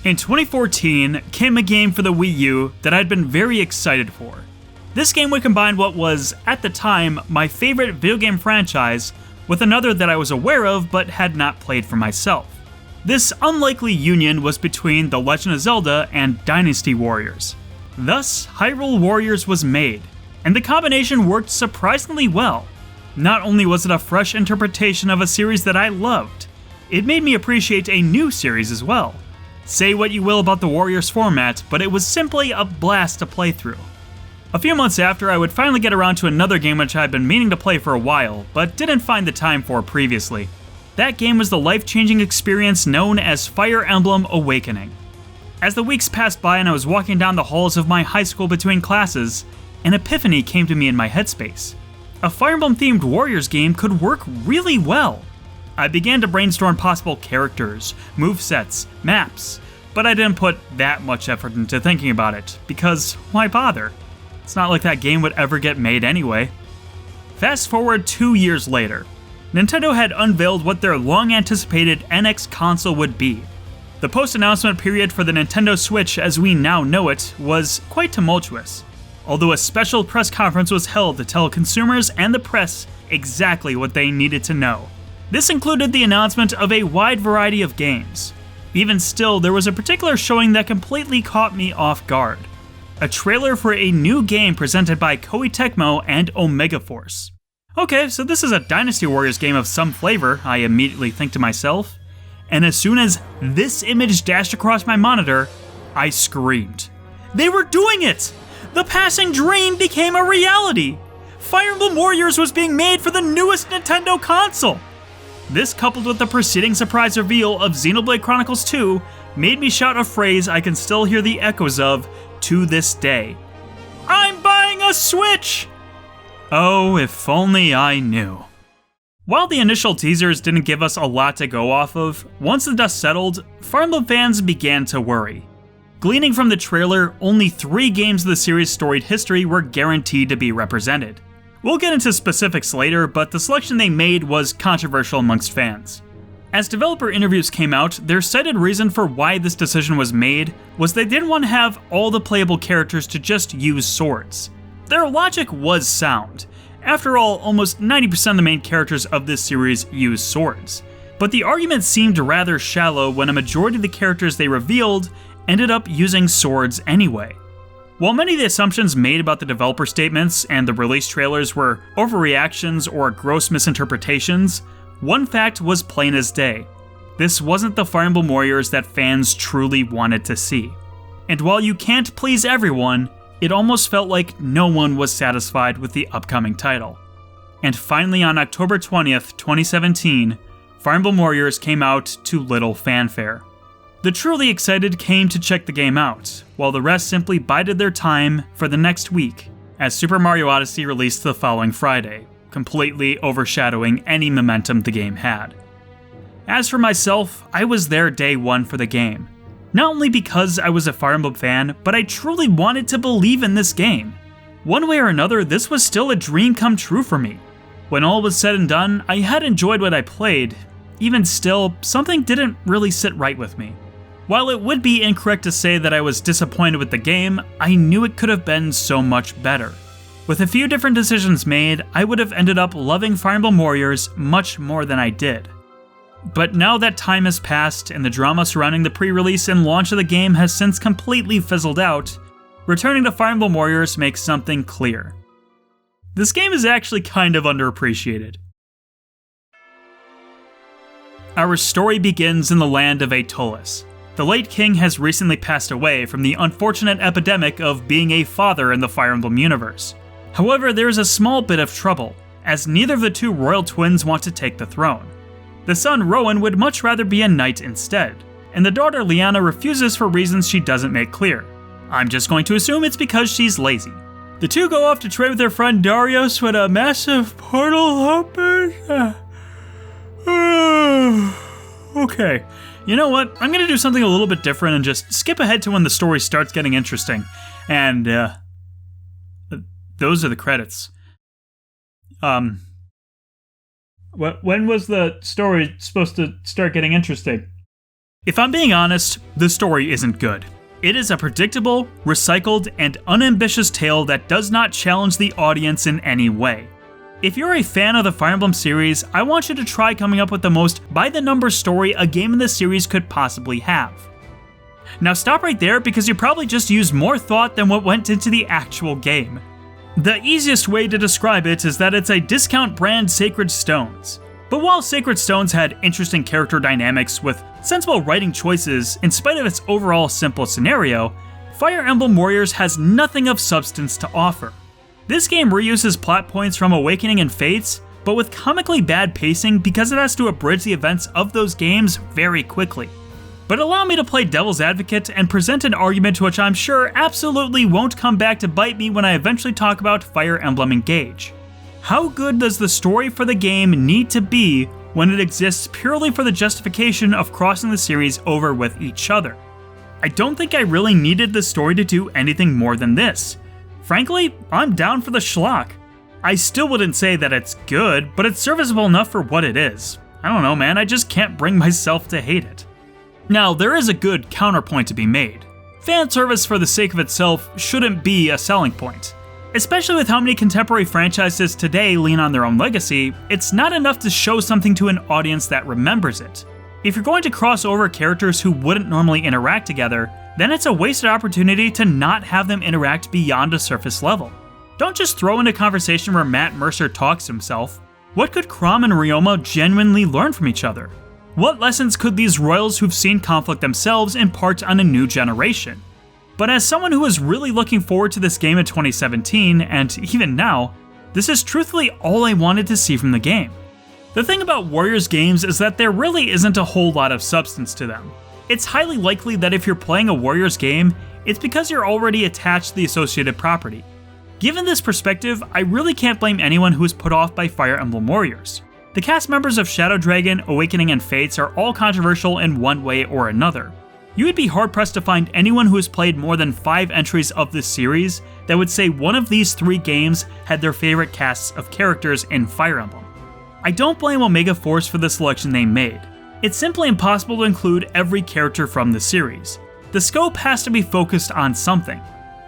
In 2014 came a game for the Wii U that I'd been very excited for. This game would combine what was, at the time, my favorite video game franchise with another that I was aware of but had not played for myself. This unlikely union was between The Legend of Zelda and Dynasty Warriors. Thus, Hyrule Warriors was made, and the combination worked surprisingly well. Not only was it a fresh interpretation of a series that I loved, it made me appreciate a new series as well. Say what you will about the Warriors format, but it was simply a blast to play through. A few months after, I would finally get around to another game which I had been meaning to play for a while, but didn't find the time for previously. That game was the life-changing experience known as Fire Emblem Awakening. As the weeks passed by and I was walking down the halls of my high school between classes, an epiphany came to me in my headspace. A Fire Emblem-themed Warriors game could work really well. I began to brainstorm possible characters, movesets, maps, but I didn't put that much effort into thinking about it, because why bother? It's not like that game would ever get made anyway. Fast forward 2 years later, Nintendo had unveiled what their long-anticipated NX console would be. The post-announcement period for the Nintendo Switch as we now know it was quite tumultuous, although a special press conference was held to tell consumers and the press exactly what they needed to know. This included the announcement of a wide variety of games. Even still, there was a particular showing that completely caught me off guard. A trailer for a new game presented by Koei Tecmo and Omega Force. Okay, so this is a Dynasty Warriors game of some flavor, I immediately think to myself. And as soon as this image dashed across my monitor, I screamed. They were doing it! The passing dream became a reality! Fire Emblem Warriors was being made for the newest Nintendo console! This, coupled with the preceding surprise reveal of Xenoblade Chronicles 2, made me shout a phrase I can still hear the echoes of to this day. I'm buying a Switch! Oh, if only I knew. While the initial teasers didn't give us a lot to go off of, once the dust settled, Fire Emblem fans began to worry. Gleaning from the trailer, only 3 games of the series' storied history were guaranteed to be represented. We'll get into specifics later, but the selection they made was controversial amongst fans. As developer interviews came out, their cited reason for why this decision was made was they didn't want to have all the playable characters to just use swords. Their logic was sound. After all, almost 90% of the main characters of this series use swords. But the argument seemed rather shallow when a majority of the characters they revealed ended up using swords anyway. While many of the assumptions made about the developer statements and the release trailers were overreactions or gross misinterpretations, one fact was plain as day. This wasn't the Fire Emblem Warriors that fans truly wanted to see. And while you can't please everyone, it almost felt like no one was satisfied with the upcoming title. And finally on October 20th, 2017, Fire Emblem Warriors came out to little fanfare. The truly excited came to check the game out, while the rest simply bided their time for the next week, as Super Mario Odyssey released the following Friday, completely overshadowing any momentum the game had. As for myself, I was there day one for the game. Not only because I was a Fire Emblem fan, but I truly wanted to believe in this game. One way or another, this was still a dream come true for me. When all was said and done, I had enjoyed what I played. Even still, something didn't really sit right with me. While it would be incorrect to say that I was disappointed with the game, I knew it could have been so much better. With a few different decisions made, I would have ended up loving Fire Emblem Warriors much more than I did. But now that time has passed and the drama surrounding the pre-release and launch of the game has since completely fizzled out, returning to Fire Emblem Warriors makes something clear. This game is actually kind of underappreciated. Our story begins in the land of Aetolis. The late king has recently passed away from the unfortunate epidemic of being a father in the Fire Emblem universe. However, there is a small bit of trouble, as neither of the two royal twins want to take the throne. The son Rowan would much rather be a knight instead, and the daughter Liana refuses for reasons she doesn't make clear. I'm just going to assume it's because she's lazy. The two go off to trade with their friend Darius when a massive portal opens. Okay. You know what? I'm gonna do something a little bit different and just skip ahead to when the story starts getting interesting. And, those are the credits. When was the story supposed to start getting interesting? If I'm being honest, the story isn't good. It is a predictable, recycled, and unambitious tale that does not challenge the audience in any way. If you're a fan of the Fire Emblem series, I want you to try coming up with the most by-the-numbers story a game in this series could possibly have. Now stop right there because you probably just used more thought than what went into the actual game. The easiest way to describe it is that it's a discount brand Sacred Stones. But while Sacred Stones had interesting character dynamics with sensible writing choices in spite of its overall simple scenario, Fire Emblem Warriors has nothing of substance to offer. This game reuses plot points from Awakening and Fates, but with comically bad pacing because it has to abridge the events of those games very quickly. But allow me to play devil's advocate and present an argument which I'm sure absolutely won't come back to bite me when I eventually talk about Fire Emblem Engage. How good does the story for the game need to be when it exists purely for the justification of crossing the series over with each other? I don't think I really needed the story to do anything more than this. Frankly, I'm down for the schlock. I still wouldn't say that it's good, but it's serviceable enough for what it is. I don't know, man, I just can't bring myself to hate it. Now, there is a good counterpoint to be made. Fan service for the sake of itself shouldn't be a selling point. Especially with how many contemporary franchises today lean on their own legacy, it's not enough to show something to an audience that remembers it. If you're going to cross over characters who wouldn't normally interact together, then it's a wasted opportunity to not have them interact beyond a surface level. Don't just throw in a conversation where Matt Mercer talks to himself. What could Chrom and Ryoma genuinely learn from each other? What lessons could these royals who've seen conflict themselves impart on a new generation? But as someone who was really looking forward to this game in 2017, and even now, this is truthfully all I wanted to see from the game. The thing about Warriors games is that there really isn't a whole lot of substance to them. It's highly likely that if you're playing a Warriors game, it's because you're already attached to the associated property. Given this perspective, I really can't blame anyone who is put off by Fire Emblem Warriors. The cast members of Shadow Dragon, Awakening, and Fates are all controversial in one way or another. You would be hard-pressed to find anyone who has played more than 5 entries of this series that would say one of these 3 games had their favorite casts of characters in Fire Emblem. I don't blame Omega Force for the selection they made. It's simply impossible to include every character from the series. The scope has to be focused on something.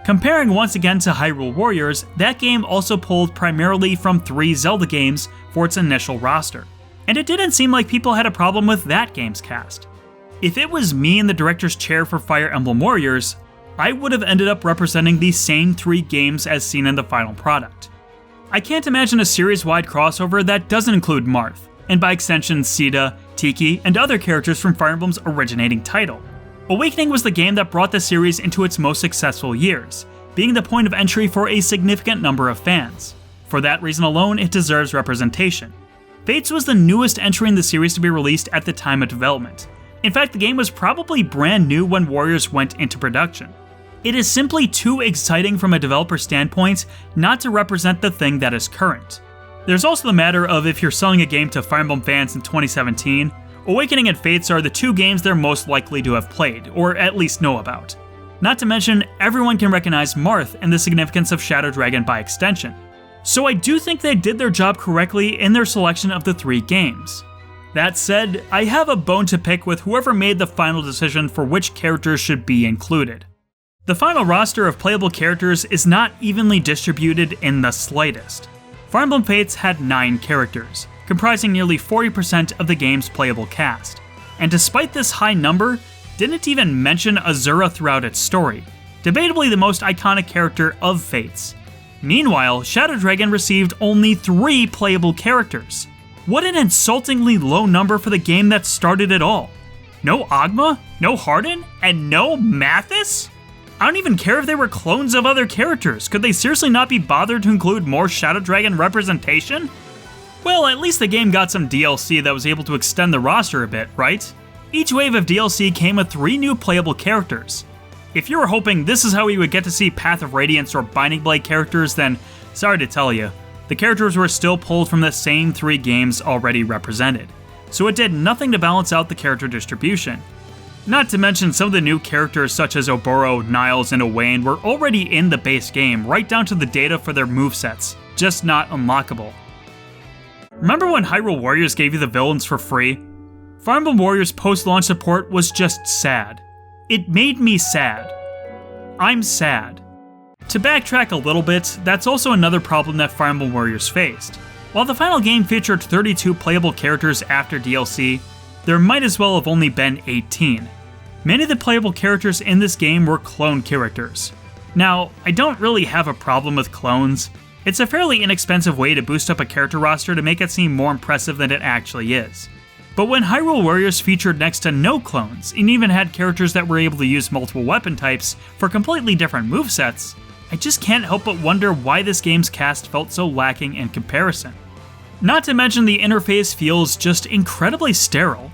Comparing once again to Hyrule Warriors, that game also pulled primarily from 3 Zelda games for its initial roster, and it didn't seem like people had a problem with that game's cast. If it was me in the director's chair for Fire Emblem Warriors, I would have ended up representing these same 3 games as seen in the final product. I can't imagine a series-wide crossover that doesn't include Marth, and by extension Sita, Tiki, and other characters from Fire Emblem's originating title. Awakening was the game that brought the series into its most successful years, being the point of entry for a significant number of fans. For that reason alone, it deserves representation. Fates was the newest entry in the series to be released at the time of development. In fact, the game was probably brand new when Warriors went into production. It is simply too exciting from a developer standpoint not to represent the thing that is current. There's also the matter of if you're selling a game to Fire Emblem fans in 2017, Awakening and Fates are the 2 games they're most likely to have played, or at least know about. Not to mention, everyone can recognize Marth and the significance of Shadow Dragon by extension. So I do think they did their job correctly in their selection of the 3 games. That said, I have a bone to pick with whoever made the final decision for which characters should be included. The final roster of playable characters is not evenly distributed in the slightest. Fire Emblem Fates had 9 characters, comprising nearly 40% of the game's playable cast, and despite this high number, didn't even mention Azura throughout its story, debatably the most iconic character of Fates. Meanwhile, Shadow Dragon received only 3 playable characters. What an insultingly low number for the game that started it all. No Agma, no Hardin, and no Mathis? I don't even care if they were clones of other characters. Could they seriously not be bothered to include more Shadow Dragon representation? Well, at least the game got some DLC that was able to extend the roster a bit, right? Each wave of DLC came with 3 new playable characters. If you were hoping this is how we would get to see Path of Radiance or Binding Blade characters, then sorry to tell you, the characters were still pulled from the same 3 games already represented, so it did nothing to balance out the character distribution. Not to mention some of the new characters such as Oboro, Niles, and Owain were already in the base game, right down to the data for their movesets, just not unlockable. Remember when Hyrule Warriors gave you the villains for free? Fire Emblem Warriors post-launch support was just sad. It made me sad. I'm sad. To backtrack a little bit, that's also another problem that Fire Emblem Warriors faced. While the final game featured 32 playable characters after DLC, there might as well have only been 18. Many of the playable characters in this game were clone characters. Now, I don't really have a problem with clones. It's a fairly inexpensive way to boost up a character roster to make it seem more impressive than it actually is. But when Hyrule Warriors featured next to no clones, and even had characters that were able to use multiple weapon types for completely different movesets, I just can't help but wonder why this game's cast felt so lacking in comparison. Not to mention the interface feels just incredibly sterile.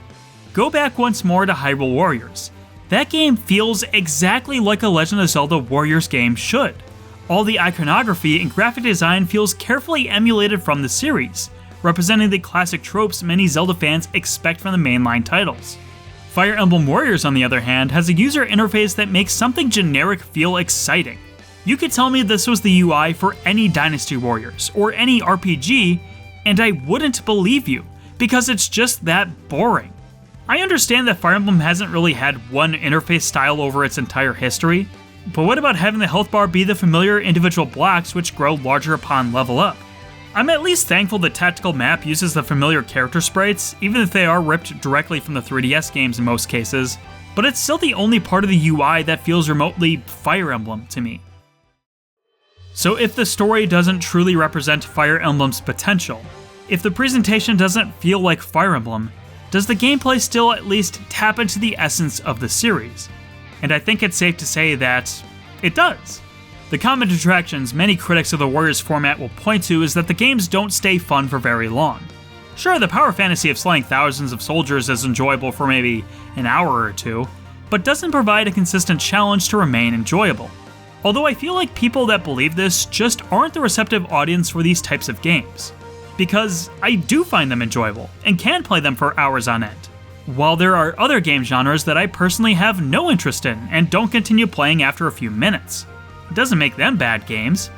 Go back once more to Hyrule Warriors. That game feels exactly like a Legend of Zelda Warriors game should. All the iconography and graphic design feels carefully emulated from the series, representing the classic tropes many Zelda fans expect from the mainline titles. Fire Emblem Warriors, on the other hand, has a user interface that makes something generic feel exciting. You could tell me this was the UI for any Dynasty Warriors, or any RPG, and I wouldn't believe you, because it's just that boring. I understand that Fire Emblem hasn't really had one interface style over its entire history, but what about having the health bar be the familiar individual blocks which grow larger upon level up? I'm at least thankful the tactical map uses the familiar character sprites, even if they are ripped directly from the 3DS games in most cases, but it's still the only part of the UI that feels remotely Fire Emblem to me. So if the story doesn't truly represent Fire Emblem's potential, if the presentation doesn't feel like Fire Emblem, does the gameplay still at least tap into the essence of the series? And I think it's safe to say that it does. The common detractions many critics of the Warriors format will point to is that the games don't stay fun for very long. Sure, the power fantasy of slaying thousands of soldiers is enjoyable for maybe an hour or two, but doesn't provide a consistent challenge to remain enjoyable. Although I feel like people that believe this just aren't the receptive audience for these types of games, because I do find them enjoyable and can play them for hours on end. While there are other game genres that I personally have no interest in and don't continue playing after a few minutes. It doesn't make them bad games.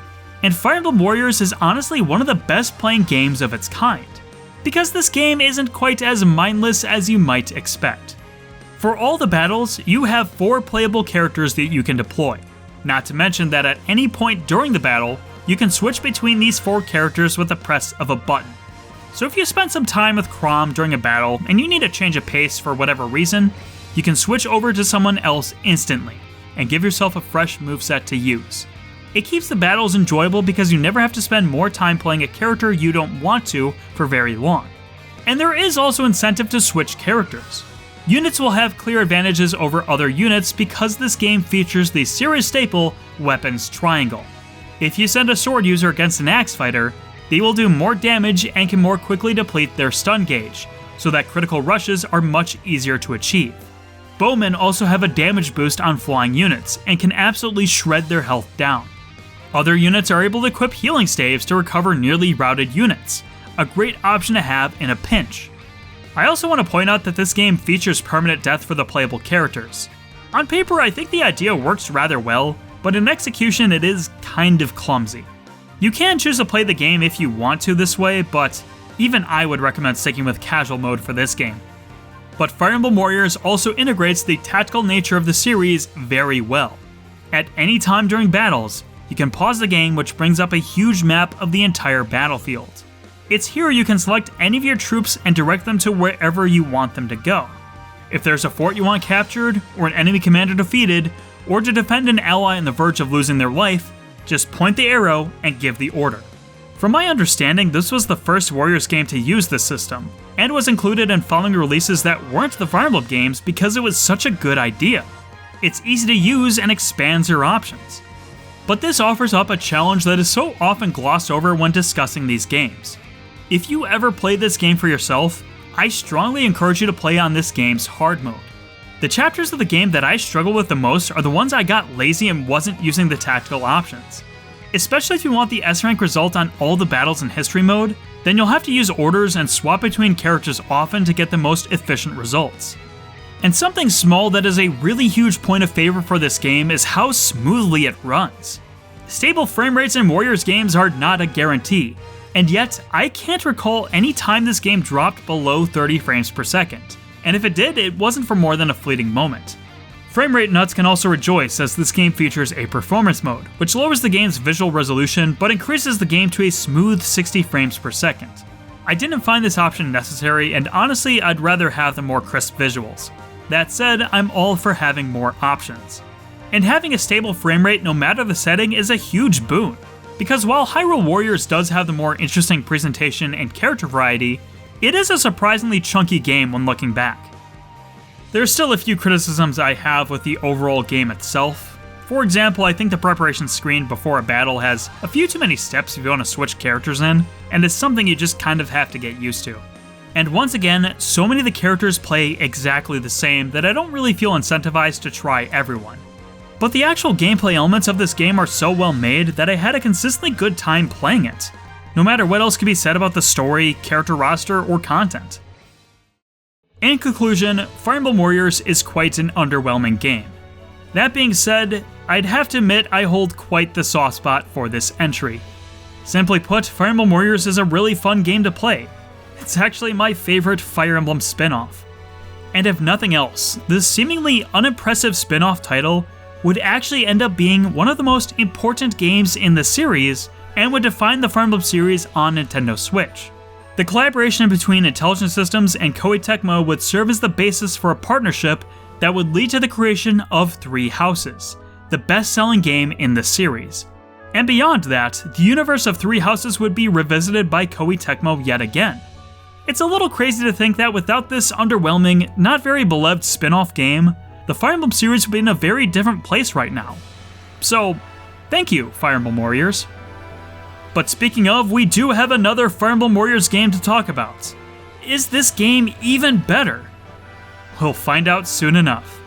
And Fire Emblem Warriors is honestly one of the best playing games of its kind, because this game isn't quite as mindless as you might expect. For all the battles, you have 4 playable characters that you can deploy. Not to mention that at any point during the battle, you can switch between these 4 characters with the press of a button. So if you spend some time with Chrom during a battle and you need a change of pace for whatever reason, you can switch over to someone else instantly and give yourself a fresh moveset to use. It keeps the battles enjoyable because you never have to spend more time playing a character you don't want to for very long. And there is also incentive to switch characters. Units will have clear advantages over other units because this game features the series staple weapons triangle. If you send a sword user against an axe fighter, they will do more damage and can more quickly deplete their stun gauge, so that critical rushes are much easier to achieve. Bowmen also have a damage boost on flying units and can absolutely shred their health down. Other units are able to equip healing staves to recover nearly routed units, a great option to have in a pinch. I also want to point out that this game features permanent death for the playable characters. On paper, I think the idea works rather well, but in execution it is kind of clumsy. You can choose to play the game if you want to this way, but even I would recommend sticking with casual mode for this game. But Fire Emblem Warriors also integrates the tactical nature of the series very well. At any time during battles, you can pause the game, which brings up a huge map of the entire battlefield. It's here you can select any of your troops and direct them to wherever you want them to go. If there's a fort you want captured, or an enemy commander defeated, or to defend an ally on the verge of losing their life, just point the arrow and give the order. From my understanding, this was the first Warriors game to use this system, and was included in following releases that weren't the Fire Emblem games because it was such a good idea. It's easy to use and expands your options. But this offers up a challenge that is so often glossed over when discussing these games. If you ever play this game for yourself, I strongly encourage you to play on this game's hard mode. The chapters of the game that I struggle with the most are the ones I got lazy and wasn't using the tactical options. Especially if you want the S-rank result on all the battles in history mode, then you'll have to use orders and swap between characters often to get the most efficient results. And something small that is a really huge point of favor for this game is how smoothly it runs. Stable frame rates in Warriors games are not a guarantee, and yet I can't recall any time this game dropped below 30 frames per second. and if it did, it wasn't for more than a fleeting moment. Framerate nuts can also rejoice as this game features a performance mode, which lowers the game's visual resolution but increases the game to a smooth 60 frames per second. I didn't find this option necessary, and honestly I'd rather have the more crisp visuals. That said, I'm all for having more options. And having a stable framerate no matter the setting is a huge boon, because while Hyrule Warriors does have the more interesting presentation and character variety, it is a surprisingly chunky game when looking back. There's still a few criticisms I have with the overall game itself. For example, I think the preparation screen before a battle has a few too many steps if you want to switch characters in, and it's something you just kind of have to get used to. And once again, so many of the characters play exactly the same that I don't really feel incentivized to try everyone. But the actual gameplay elements of this game are so well made that I had a consistently good time playing it, no matter what else could be said about the story, character roster, or content. In conclusion, Fire Emblem Warriors is quite an underwhelming game. That being said, I'd have to admit I hold quite the soft spot for this entry. Simply put, Fire Emblem Warriors is a really fun game to play. It's actually my favorite Fire Emblem spin-off. And if nothing else, this seemingly unimpressive spin-off title would actually end up being one of the most important games in the series and would define the Fire Emblem series on Nintendo Switch. The collaboration between Intelligent Systems and Koei Tecmo would serve as the basis for a partnership that would lead to the creation of Three Houses, the best-selling game in the series. And beyond that, the universe of Three Houses would be revisited by Koei Tecmo yet again. It's a little crazy to think that without this underwhelming, not very beloved spin-off game, the Fire Emblem series would be in a very different place right now. So, thank you, Fire Emblem Warriors. But speaking of, we do have another Fire Emblem Warriors game to talk about. Is this game even better? We'll find out soon enough.